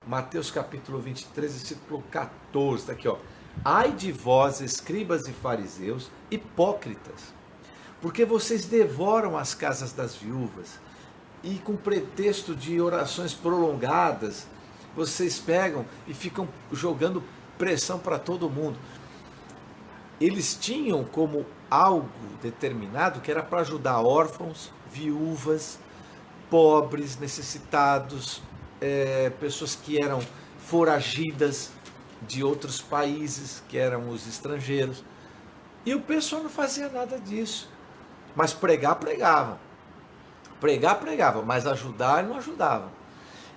Mateus capítulo 23, versículo 14, está aqui, ó. Ai de vós, escribas e fariseus, hipócritas, porque vocês devoram as casas das viúvas, e com pretexto de orações prolongadas, vocês pegam e ficam jogando pressão para todo mundo. Eles tinham como algo determinado que era para ajudar órfãos, viúvas, pobres, necessitados, pessoas que eram foragidas de outros países, que eram os estrangeiros. E o pessoal não fazia nada disso. Mas pregar, pregavam. Pregar, pregavam, mas ajudar, não ajudavam.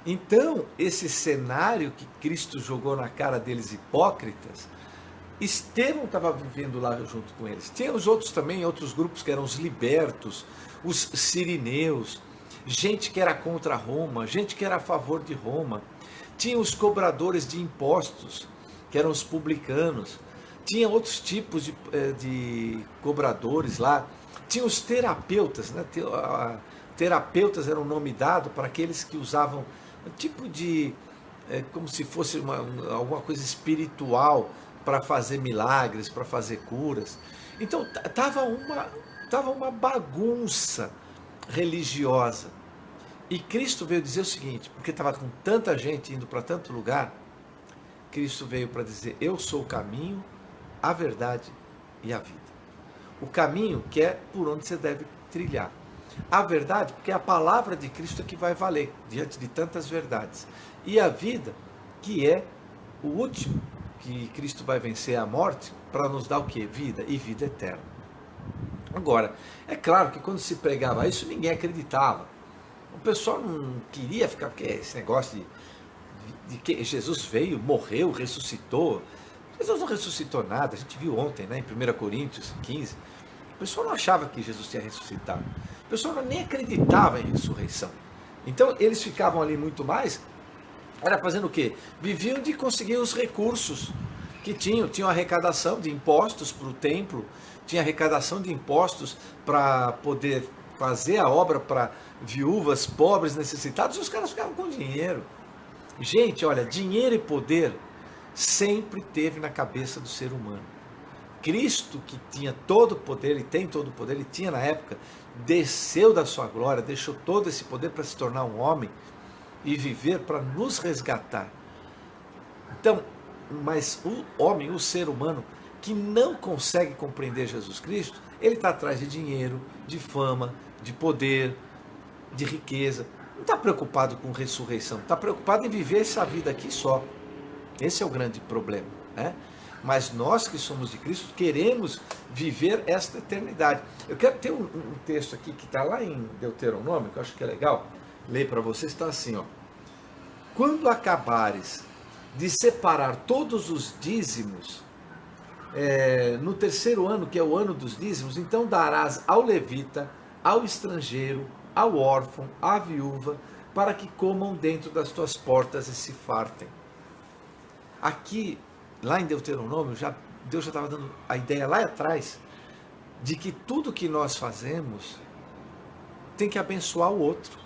Então, esse cenário que Cristo jogou na cara deles, hipócritas, Estevão estava vivendo lá junto com eles. Tinha os outros também, outros grupos que eram os libertos, os sirineus, gente que era contra Roma, gente que era a favor de Roma. Tinha os cobradores de impostos, que eram os publicanos. Tinha outros tipos de cobradores lá. Tinha os terapeutas, né? Terapeutas era um nome dado para aqueles que usavam um tipo de, como se fosse alguma coisa espiritual para fazer milagres, para fazer curas. Então tava uma bagunça religiosa. E Cristo veio dizer o seguinte, porque estava com tanta gente indo para tanto lugar, Cristo veio para dizer, eu sou o caminho, a verdade e a vida. O caminho que é por onde você deve trilhar. A verdade, porque é a palavra de Cristo que vai valer diante de tantas verdades. E a vida, que é o último, que Cristo vai vencer a morte para nos dar o quê? Vida e vida eterna. Agora, é claro que quando se pregava isso, ninguém acreditava. O pessoal não queria ficar, porque esse negócio de que Jesus veio, morreu, ressuscitou. Jesus não ressuscitou nada, a gente viu ontem, né, em 1 Coríntios 15. O pessoal não achava que Jesus tinha ressuscitado. O pessoal nem acreditava em ressurreição. Então eles ficavam ali muito mais, era fazendo o quê? Viviam de conseguir os recursos que tinham arrecadação de impostos para o templo, tinha arrecadação de impostos para poder fazer a obra para viúvas, pobres, necessitados, e os caras ficavam com dinheiro. Gente, olha, dinheiro e poder sempre teve na cabeça do ser humano. Cristo, que tinha todo o poder, ele tem todo o poder, ele tinha na época, desceu da sua glória, deixou todo esse poder para se tornar um homem e viver para nos resgatar. Então, mas o homem, o ser humano, que não consegue compreender Jesus Cristo, ele está atrás de dinheiro, de fama, de poder, de riqueza. Não está preocupado com ressurreição, está preocupado em viver essa vida aqui só. Esse é o grande problema, né? Mas nós que somos de Cristo queremos viver esta eternidade. Eu quero ter um texto aqui que está lá em Deuteronômio, que eu acho que é legal ler para vocês, está assim, ó. Quando acabares de separar todos os dízimos, no terceiro ano, que é o ano dos dízimos, então darás ao levita, ao estrangeiro, ao órfão, à viúva, para que comam dentro das tuas portas e se fartem. Aqui, lá em Deuteronômio, Deus já estava dando a ideia lá atrás, de que tudo que nós fazemos tem que abençoar o outro.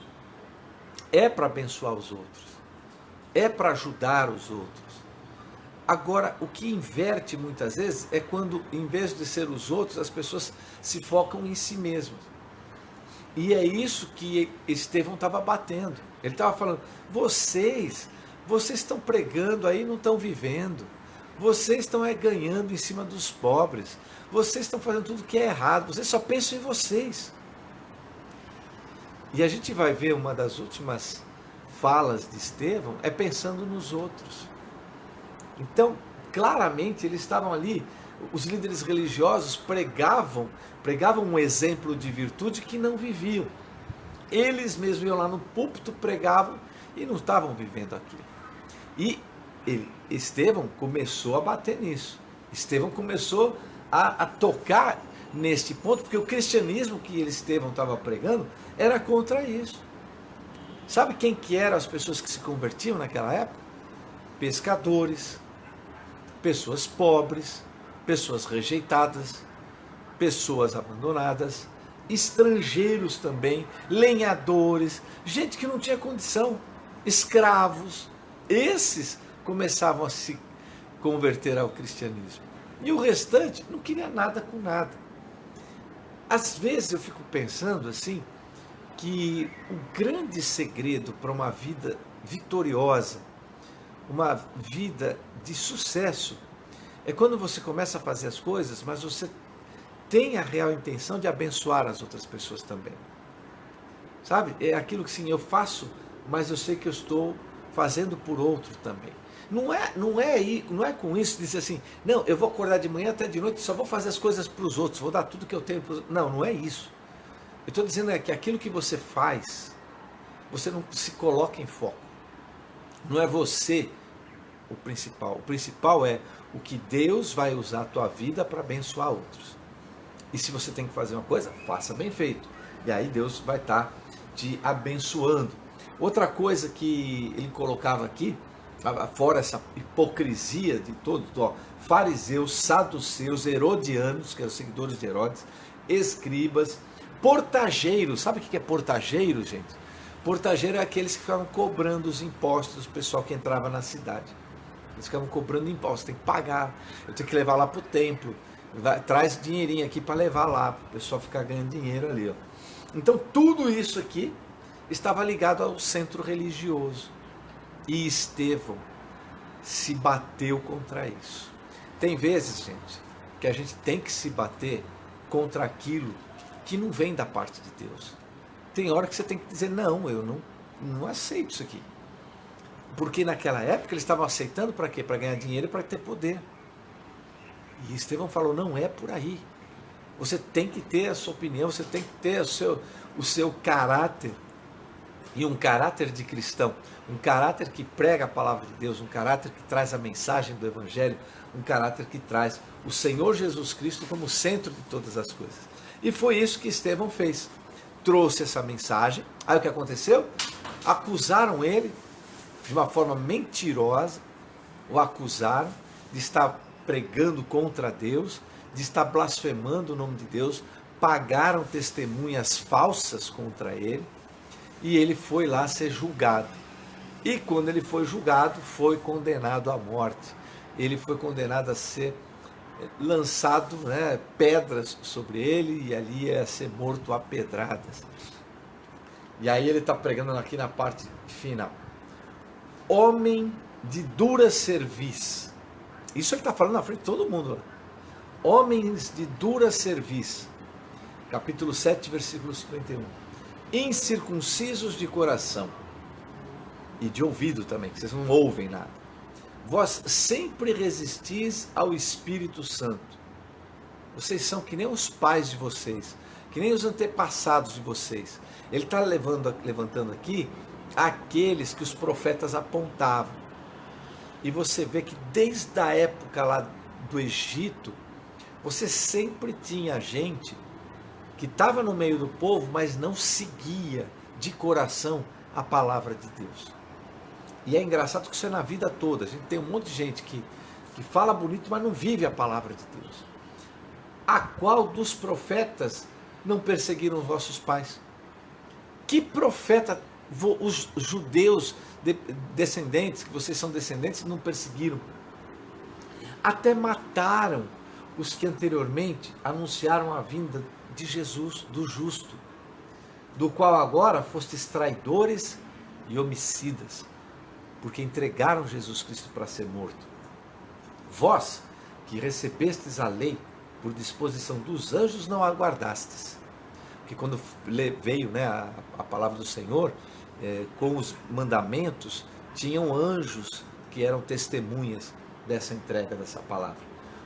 É para abençoar os outros. É para ajudar os outros. Agora, o que inverte muitas vezes é quando, em vez de ser os outros, as pessoas se focam em si mesmas. E é isso que Estevão estava batendo. Ele estava falando, vocês estão pregando aí e não estão vivendo. Vocês estão ganhando em cima dos pobres. Vocês estão fazendo tudo que é errado. Vocês só pensam em vocês. E a gente vai ver uma das últimas falas de Estevão é pensando nos outros. Então, claramente, eles estavam ali, os líderes religiosos pregavam um exemplo de virtude que não viviam. Eles mesmos iam lá no púlpito, pregavam e não estavam vivendo aquilo. E Estevão começou a bater nisso. Estevão começou a tocar neste ponto, porque o cristianismo que Estevão estava pregando era contra isso. Sabe quem que eram as pessoas que se convertiam naquela época? Pescadores, pessoas pobres, pessoas rejeitadas, pessoas abandonadas, estrangeiros também, lenhadores, gente que não tinha condição, escravos. Esses começavam a se converter ao cristianismo. E o restante não queria nada com nada. Às vezes eu fico pensando assim, que o grande segredo para uma vida vitoriosa, uma vida de sucesso, é quando você começa a fazer as coisas, mas você tem a real intenção de abençoar as outras pessoas também. Sabe? É aquilo que sim, eu faço, mas eu sei que eu estou fazendo por outro também. Não é com isso dizer assim, não, eu vou acordar de manhã até de noite, só vou fazer as coisas para os outros, vou dar tudo que eu tenho para os outros. Não, não é isso. Eu estou dizendo que aquilo que você faz, você não se coloca em foco. Não é você o principal. O principal é o que Deus vai usar a tua vida para abençoar outros. E se você tem que fazer uma coisa, faça bem feito. E aí Deus vai estar te abençoando. Outra coisa que ele colocava aqui, fora essa hipocrisia de todos, fariseus, saduceus, herodianos, que eram seguidores de Herodes, escribas, portageiros. Sabe o que é portageiro, gente? Portageiro é aqueles que ficavam cobrando os impostos do pessoal que entrava na cidade. Eles ficavam cobrando impostos, tem que pagar, eu tenho que levar lá para o templo, traz dinheirinho aqui para levar lá, para o pessoal ficar ganhando dinheiro ali. Ó. Então tudo isso aqui estava ligado ao centro religioso. E Estevão se bateu contra isso. Tem vezes, gente, que a gente tem que se bater contra aquilo que não vem da parte de Deus. Tem hora que você tem que dizer, não, eu não aceito isso aqui. Porque naquela época eles estavam aceitando para quê? Para ganhar dinheiro e para ter poder. E Estevão falou, não é por aí. Você tem que ter a sua opinião, você tem que ter o seu caráter. E um caráter de cristão, um caráter que prega a palavra de Deus, um caráter que traz a mensagem do Evangelho, um caráter que traz o Senhor Jesus Cristo como centro de todas as coisas. E foi isso que Estevão fez. Trouxe essa mensagem. Aí o que aconteceu? Acusaram ele de uma forma mentirosa, o acusaram de estar pregando contra Deus, de estar blasfemando o nome de Deus, pagaram testemunhas falsas contra ele, e ele foi lá ser julgado. E quando ele foi julgado, foi condenado à morte. Ele foi condenado a ser lançado, pedras sobre ele, e ali ia ser morto a pedradas. E aí ele está pregando aqui na parte final. Homem de dura cerviz. Isso ele está falando na frente de todo mundo. Homens de dura cerviz. Capítulo 7, versículo 51. Incircuncisos de coração. E de ouvido também, que vocês não ouvem nada. Vós sempre resistis ao Espírito Santo. Vocês são que nem os pais de vocês, que nem os antepassados de vocês. Ele está levantando aqui aqueles que os profetas apontavam. E você vê que desde a época lá do Egito, você sempre tinha gente que estava no meio do povo, mas não seguia de coração a palavra de Deus. E é engraçado que isso é na vida toda. A gente tem um monte de gente que fala bonito, mas não vive a palavra de Deus. A qual dos profetas não perseguiram os vossos pais? Que profeta os judeus descendentes, que vocês são descendentes, não perseguiram? Até mataram os que anteriormente anunciaram a vinda de Jesus, do justo, do qual agora fostes traidores e homicidas, porque entregaram Jesus Cristo para ser morto. Vós, que recebestes a lei por disposição dos anjos, não aguardastes. Porque quando veio a palavra do Senhor, com os mandamentos, tinham anjos que eram testemunhas dessa entrega dessa palavra.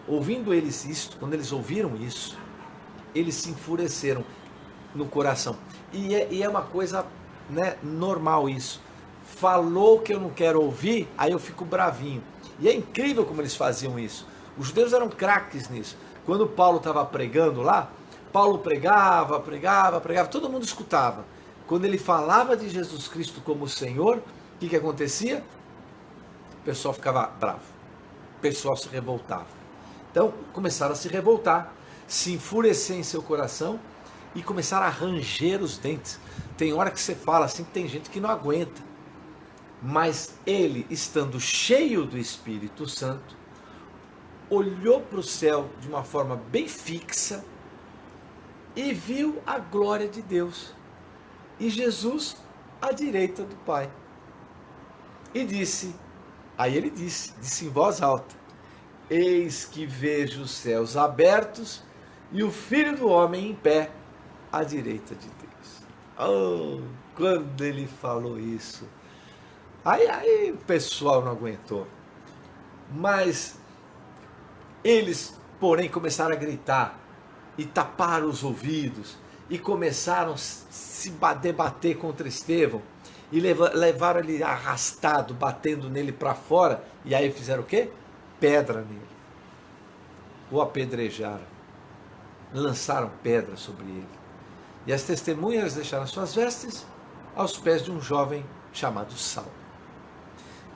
Ouvindo eles isto, quando eles ouviram isso, eles se enfureceram no coração. E é uma coisa normal isso. Falou que eu não quero ouvir, aí eu fico bravinho. E é incrível como eles faziam isso. Os judeus eram craques nisso. Quando Paulo estava pregando lá, Paulo pregava, todo mundo escutava. Quando ele falava de Jesus Cristo como Senhor, o que acontecia? O pessoal ficava bravo, o pessoal se revoltava. Então começaram a se revoltar, se enfurecer em seu coração e começaram a ranger os dentes. Tem hora que você fala assim que tem gente que não aguenta. Mas ele, estando cheio do Espírito Santo, olhou para o céu de uma forma bem fixa e viu a glória de Deus e Jesus à direita do Pai. E disse, aí ele disse em voz alta: eis que vejo os céus abertos e o Filho do Homem em pé à direita de Deus. Oh, quando ele falou isso, aí o pessoal não aguentou. Mas eles, porém, começaram a gritar e taparam os ouvidos e começaram a se debater contra Estevão e levaram ele arrastado, batendo nele para fora. E aí fizeram o quê? Pedra nele. O apedrejaram. Lançaram pedra sobre ele. E as testemunhas deixaram suas vestes aos pés de um jovem chamado Saulo.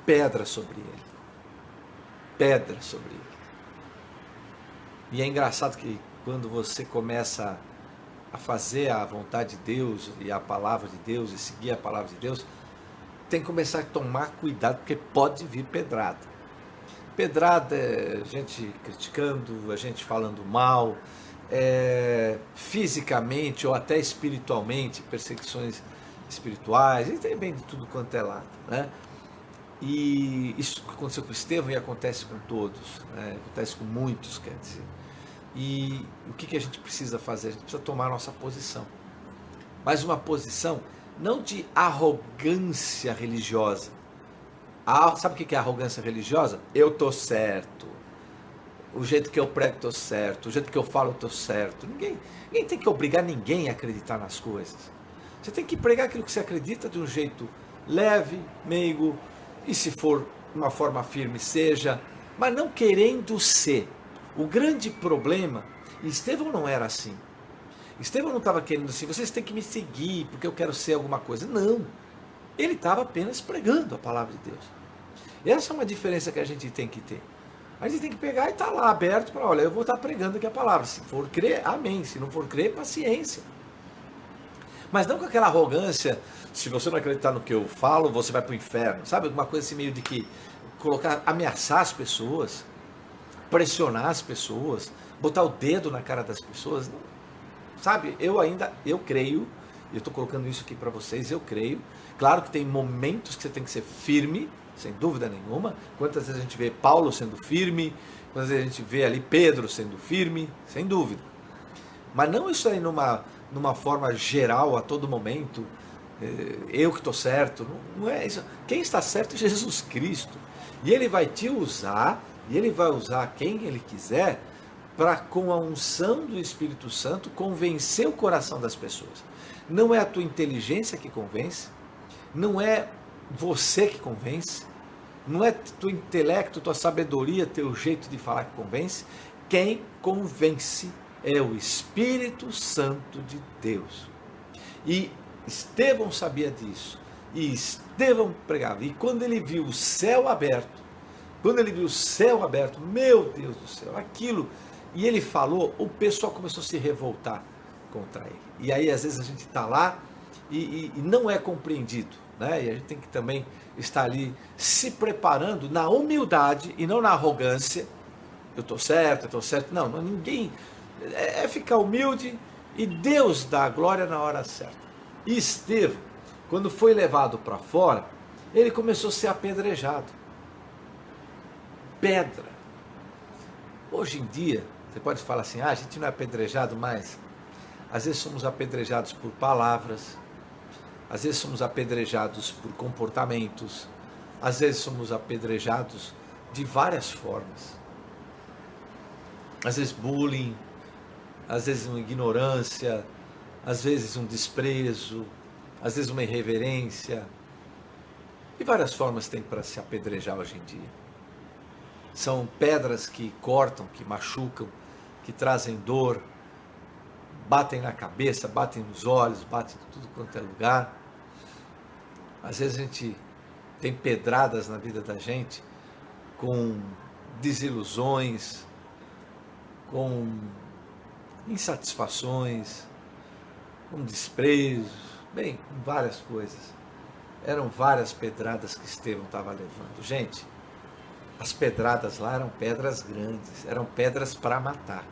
Pedra sobre ele. Pedra sobre ele. E é engraçado que quando você começa a fazer a vontade de Deus e a palavra de Deus e seguir a palavra de Deus, tem que começar a tomar cuidado, porque pode vir pedrada. Pedrada é gente criticando, a gente falando mal, fisicamente ou até espiritualmente, perseguições espirituais, e tem bem de tudo quanto é lado, né? E isso aconteceu com Estevão e acontece com todos, né? Acontece com muitos, quer dizer. E o que a gente precisa fazer? A gente precisa tomar a nossa posição. Mas uma posição não de arrogância religiosa. Sabe o que é arrogância religiosa? Eu estou certo. O jeito que eu prego estou certo. O jeito que eu falo estou certo. Ninguém tem que obrigar ninguém a acreditar nas coisas. Você tem que pregar aquilo que você acredita de um jeito leve, meigo, e se for uma forma firme, seja, mas não querendo ser. O grande problema, Estevão não era assim. Estevão não estava querendo assim, vocês têm que me seguir porque eu quero ser alguma coisa. Não. Ele estava apenas pregando a palavra de Deus. E essa é uma diferença que a gente tem que ter. A gente tem que pegar e estar lá aberto para, olha, eu vou estar pregando aqui a palavra. Se for crer, amém. Se não for crer, paciência. Mas não com aquela arrogância, se você não acreditar no que eu falo, você vai para o inferno. Sabe, uma coisa assim meio de que ameaçar as pessoas, pressionar as pessoas, botar o dedo na cara das pessoas. Não. Sabe, eu creio, e eu estou colocando isso aqui para vocês, eu creio. Claro que tem momentos que você tem que ser firme, sem dúvida nenhuma. Quantas vezes a gente vê Paulo sendo firme, quantas vezes a gente vê ali Pedro sendo firme, sem dúvida. Mas não isso aí numa forma geral, a todo momento, eu que estou certo, não é isso. Quem está certo é Jesus Cristo. E Ele vai te usar, e Ele vai usar quem Ele quiser, para com a unção do Espírito Santo convencer o coração das pessoas. Não é a tua inteligência que convence, não é você que convence, não é teu intelecto, tua sabedoria, teu jeito de falar que convence. Quem convence é o Espírito Santo de Deus. E Estevão sabia disso, e Estevão pregava, e quando ele viu o céu aberto, meu Deus do céu, aquilo, e ele falou, o pessoal começou a se revoltar contra ele. E aí às vezes a gente está lá e não é compreendido, né? E a gente tem que também estar ali se preparando na humildade e não na arrogância. Eu estou certo. Não, ninguém. É ficar humilde e Deus dá a glória na hora certa. E Estevão, quando foi levado para fora, ele começou a ser apedrejado. Pedra. Hoje em dia, você pode falar assim, a gente não é apedrejado mais. Às vezes somos apedrejados por palavras, às vezes somos apedrejados por comportamentos, às vezes somos apedrejados de várias formas. Às vezes bullying, às vezes uma ignorância, às vezes um desprezo, às vezes uma irreverência. E várias formas tem para se apedrejar hoje em dia. São pedras que cortam, que machucam, que trazem dor, batem na cabeça, batem nos olhos, batem em tudo quanto é lugar. Às vezes a gente tem pedradas na vida da gente com desilusões, com insatisfações, com desprezo, bem, com várias coisas. Eram várias pedradas que Estevão estava levando. Gente, as pedradas lá eram pedras grandes, eram pedras para matar.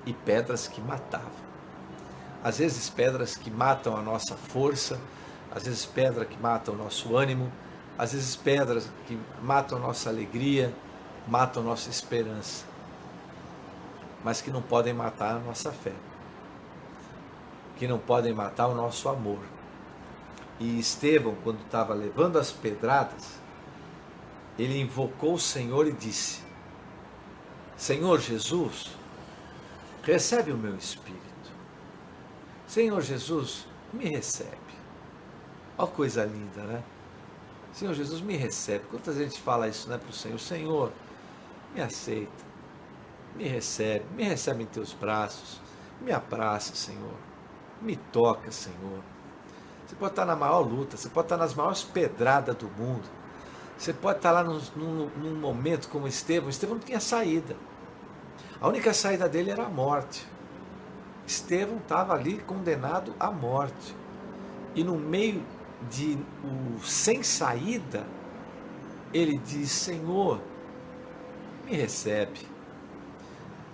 E pedras que matavam. Às vezes pedras que matam a nossa força, às vezes pedras que matam o nosso ânimo, às vezes pedras que matam a nossa alegria, matam a nossa esperança, mas que não podem matar a nossa fé, que não podem matar o nosso amor. E Estevão, quando estava levando as pedradas, ele invocou o Senhor e disse: Senhor Jesus, recebe o meu espírito. Senhor Jesus, me recebe. Olha que coisa linda, né? Senhor Jesus, me recebe. Quanta gente fala isso, né, para o Senhor? Senhor, me aceita, me recebe em teus braços, me abraça, Senhor, me toca, Senhor. Você pode estar na maior luta, você pode estar nas maiores pedradas do mundo, você pode estar lá num momento como Estevão. Estevão não tinha saída, a única saída dele era a morte. Estevão estava ali condenado à morte, e no meio de sem saída, ele diz: Senhor, me recebe.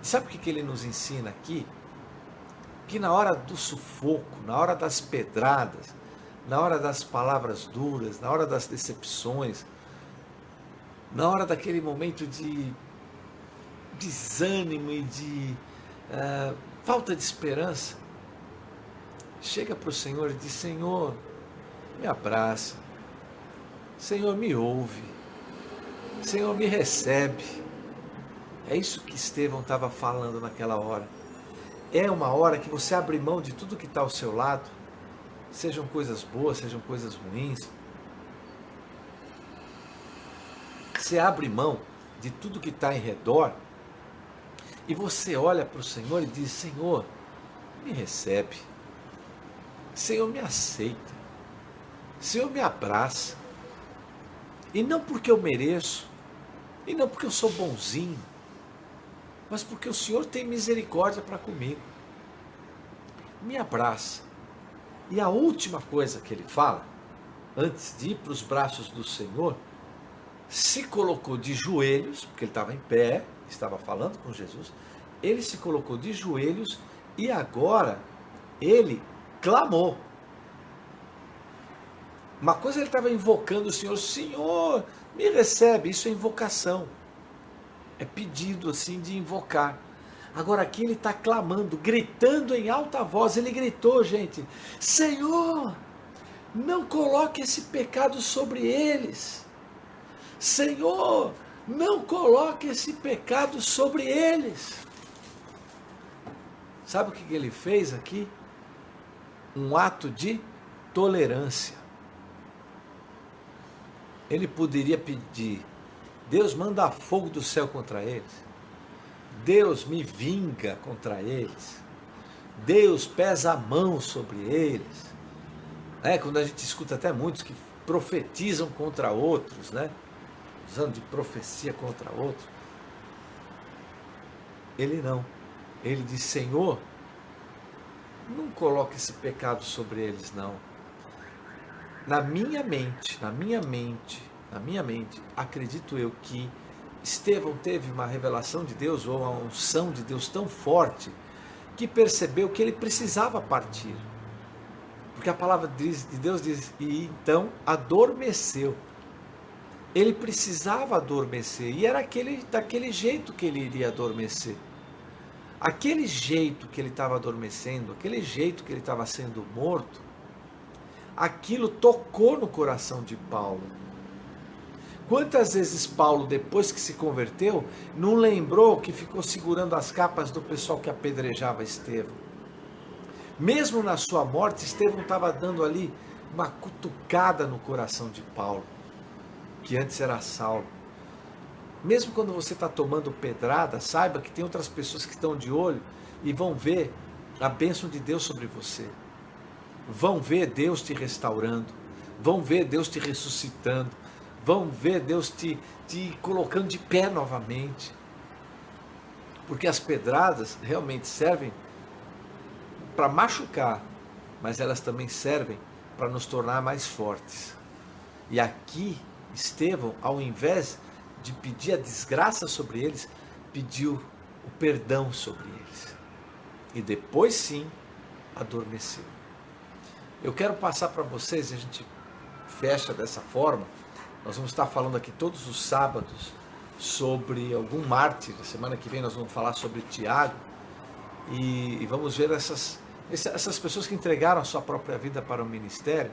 Sabe o que ele nos ensina aqui? Que na hora do sufoco, na hora das pedradas, na hora das palavras duras, na hora das decepções, na hora daquele momento de desânimo e de falta de esperança, chega para o Senhor e diz: Senhor, me abraça, Senhor, me ouve, Senhor, me recebe. É isso que Estevão estava falando naquela hora. É uma hora que você abre mão de tudo que está ao seu lado, sejam coisas boas, sejam coisas ruins. Você abre mão de tudo que está em redor e você olha para o Senhor e diz: Senhor, me recebe, Senhor, me aceita, Senhor, me abraça. E não porque eu mereço, e não porque eu sou bonzinho, mas porque o Senhor tem misericórdia para comigo. Me abraça. E a última coisa que ele fala, antes de ir para os braços do Senhor, se colocou de joelhos, porque ele estava em pé, estava falando com Jesus, ele se colocou de joelhos e agora ele clamou. Uma coisa ele estava invocando o Senhor: Senhor, me recebe. Isso é invocação, é pedido assim de invocar. Agora aqui ele está clamando, gritando em alta voz. Ele gritou, gente: Senhor, não coloque esse pecado sobre eles. Senhor, não coloque esse pecado sobre eles. Sabe o que ele fez aqui? Um ato de tolerância. Ele poderia pedir: Deus, manda fogo do céu contra eles. Deus, me vinga contra eles. Deus, pesa a mão sobre eles. Quando a gente escuta até muitos que profetizam contra outros, né? Usando de profecia contra outros. Ele não. Ele diz: Senhor, não coloque esse pecado sobre eles, não. Na minha mente, acredito eu que Estevão teve uma revelação de Deus, ou uma unção de Deus tão forte, que percebeu que ele precisava partir. Porque a palavra de Deus diz: e então adormeceu. Ele precisava adormecer, e era daquele jeito que ele iria adormecer. Aquele jeito que ele estava adormecendo, aquele jeito que ele estava sendo morto, aquilo tocou no coração de Paulo. Quantas vezes Paulo, depois que se converteu, não lembrou que ficou segurando as capas do pessoal que apedrejava Estevão? Mesmo na sua morte, Estevão estava dando ali uma cutucada no coração de Paulo, que antes era Saulo. Mesmo quando você está tomando pedrada, saiba que tem outras pessoas que estão de olho e vão ver a bênção de Deus sobre você. Vão ver Deus te restaurando, vão ver Deus te ressuscitando, vão ver Deus te colocando de pé novamente. Porque as pedradas realmente servem para machucar, mas elas também servem para nos tornar mais fortes. E aqui, Estevão, ao invés de pedir a desgraça sobre eles, pediu o perdão sobre eles. E depois sim, adormeceu. Eu quero passar para vocês, e a gente fecha dessa forma, nós vamos estar falando aqui todos os sábados sobre algum mártir. Na semana que vem nós vamos falar sobre Tiago, e vamos ver essas pessoas que entregaram a sua própria vida para o ministério.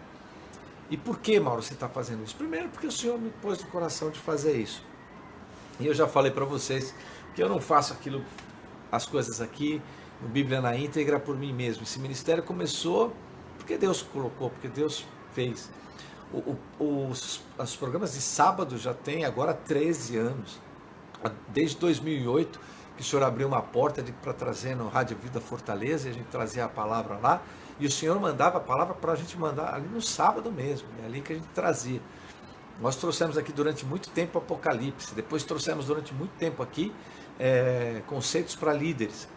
E por que, Mauro, você está fazendo isso? Primeiro, porque o Senhor me pôs no coração de fazer isso. E eu já falei para vocês que eu não faço as coisas aqui, no Bíblia na íntegra, por mim mesmo. Esse ministério começou porque Deus colocou, porque Deus fez. Os programas de sábado já tem agora 13 anos. Desde 2008, que o Senhor abriu uma porta para trazer no Rádio Vida Fortaleza, e a gente trazia a palavra lá, e o Senhor mandava a palavra para a gente mandar ali no sábado mesmo, é ali que a gente trazia. Nós trouxemos aqui durante muito tempo Apocalipse, depois trouxemos durante muito tempo aqui conceitos para líderes.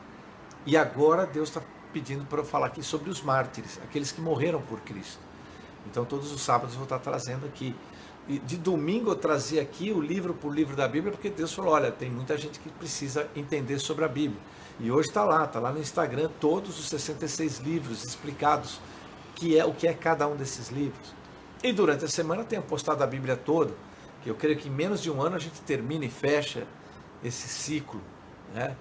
E agora Deus está pedindo para eu falar aqui sobre os mártires, aqueles que morreram por Cristo. Então todos os sábados eu vou estar trazendo aqui. E de domingo eu trazia aqui o livro por livro da Bíblia, porque Deus falou, olha, tem muita gente que precisa entender sobre a Bíblia. E hoje está lá no Instagram, todos os 66 livros explicados, o que é cada um desses livros. E durante a semana eu tenho postado a Bíblia toda, que eu creio que em menos de um ano a gente termina e fecha esse ciclo, né?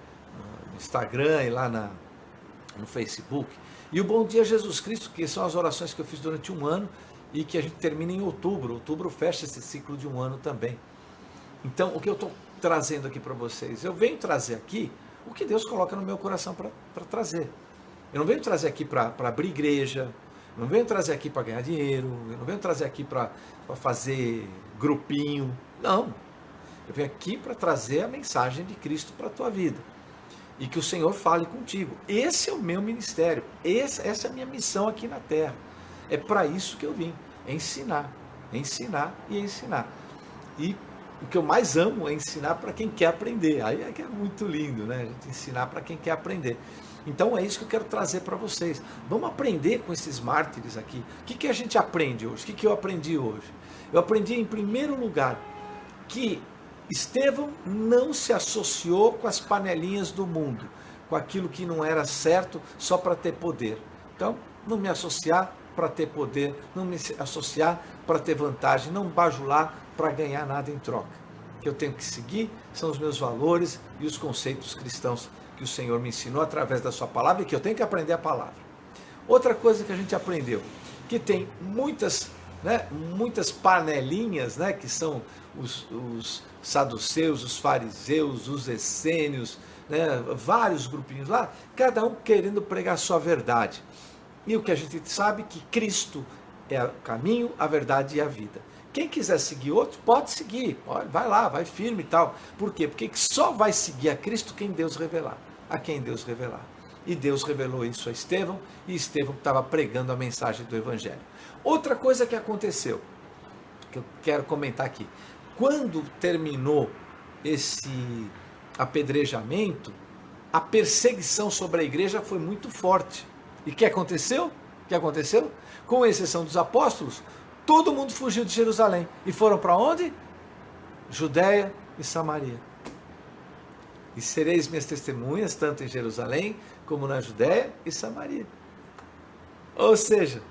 No Instagram e lá no Facebook. E o Bom Dia Jesus Cristo, que são as orações que eu fiz durante um ano e que a gente termina em outubro. Outubro fecha esse ciclo de um ano também. Então, o que eu estou trazendo aqui para vocês? Eu venho trazer aqui o que Deus coloca no meu coração para trazer. Eu não venho trazer aqui para abrir igreja, não venho trazer aqui para ganhar dinheiro, eu não venho trazer aqui para fazer grupinho, não. Eu venho aqui para trazer a mensagem de Cristo para a tua vida. E que o Senhor fale contigo. Esse é o meu ministério, essa é a minha missão aqui na terra. É para isso que eu vim, ensinar e ensinar. E o que eu mais amo é ensinar para quem quer aprender. Aí é que é muito lindo, né? A gente ensinar para quem quer aprender. Então é isso que eu quero trazer para vocês. Vamos aprender com esses mártires aqui. O que a gente aprende hoje? O que eu aprendi hoje? Eu aprendi, em primeiro lugar, que Estevão não se associou com as panelinhas do mundo, com aquilo que não era certo só para ter poder. Então, não me associar para ter poder, não me associar para ter vantagem, não bajular para ganhar nada em troca. O que eu tenho que seguir são os meus valores e os conceitos cristãos que o Senhor me ensinou através da sua palavra e que eu tenho que aprender a palavra. Outra coisa que a gente aprendeu, que tem muitas panelinhas, né, que são os saduceus, os fariseus, os essênios, né, vários grupinhos lá, cada um querendo pregar a sua verdade. E o que a gente sabe é que Cristo é o caminho, a verdade e a vida. Quem quiser seguir outro, pode seguir, vai lá, vai firme e tal. Por quê? Porque só vai seguir a Cristo quem Deus revelar, a quem Deus revelar. E Deus revelou isso a Estevão, e Estevão estava pregando a mensagem do Evangelho. Outra coisa que aconteceu, que eu quero comentar aqui, quando terminou esse apedrejamento, a perseguição sobre a igreja foi muito forte. E o que aconteceu? Com exceção dos apóstolos, todo mundo fugiu de Jerusalém. E foram para onde? Judéia e Samaria. E sereis minhas testemunhas, tanto em Jerusalém, como na Judéia e Samaria. Ou seja,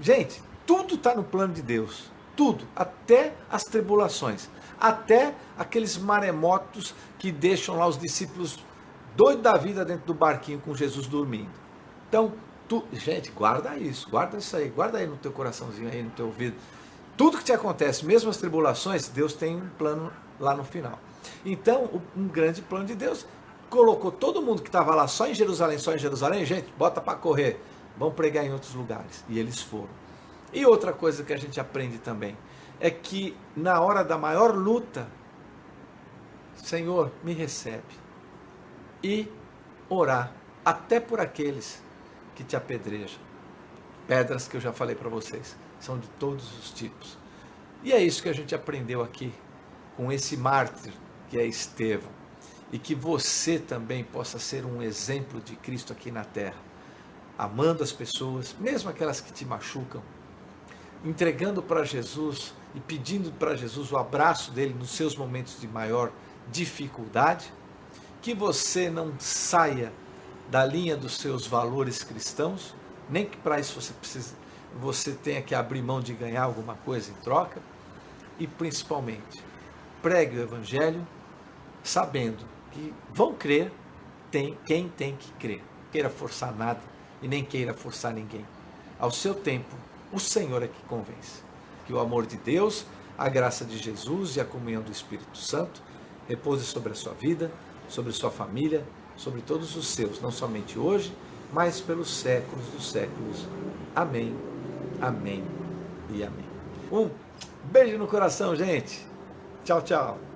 gente, tudo está no plano de Deus. Tudo, até as tribulações, até aqueles maremotos que deixam lá os discípulos doidos da vida dentro do barquinho com Jesus dormindo. Então, gente, guarda isso aí, guarda aí no teu coraçãozinho, aí no teu ouvido. Tudo que te acontece, mesmo as tribulações, Deus tem um plano lá no final. Então, um grande plano de Deus colocou todo mundo que estava lá só em Jerusalém, gente, bota para correr, vão pregar em outros lugares. E eles foram. E outra coisa que a gente aprende também, é que na hora da maior luta, Senhor, me recebe. E orar, até por aqueles que te apedrejam. Pedras que eu já falei para vocês, são de todos os tipos. E é isso que a gente aprendeu aqui, com esse mártir que é Estevão. E que você também possa ser um exemplo de Cristo aqui na terra. Amando as pessoas, mesmo aquelas que te machucam, entregando para Jesus e pedindo para Jesus o abraço dele nos seus momentos de maior dificuldade. Que você não saia da linha dos seus valores cristãos, nem que para isso você tenha que abrir mão de ganhar alguma coisa em troca. E principalmente, pregue o Evangelho sabendo que vão crer quem tem que crer. Não queira forçar nada e nem queira forçar ninguém. Ao seu tempo, o Senhor é que convence. Que o amor de Deus, a graça de Jesus e a comunhão do Espírito Santo repouse sobre a sua vida, sobre sua família, sobre todos os seus, não somente hoje, mas pelos séculos dos séculos. Amém, amém e amém. Um beijo no coração, gente. Tchau, tchau.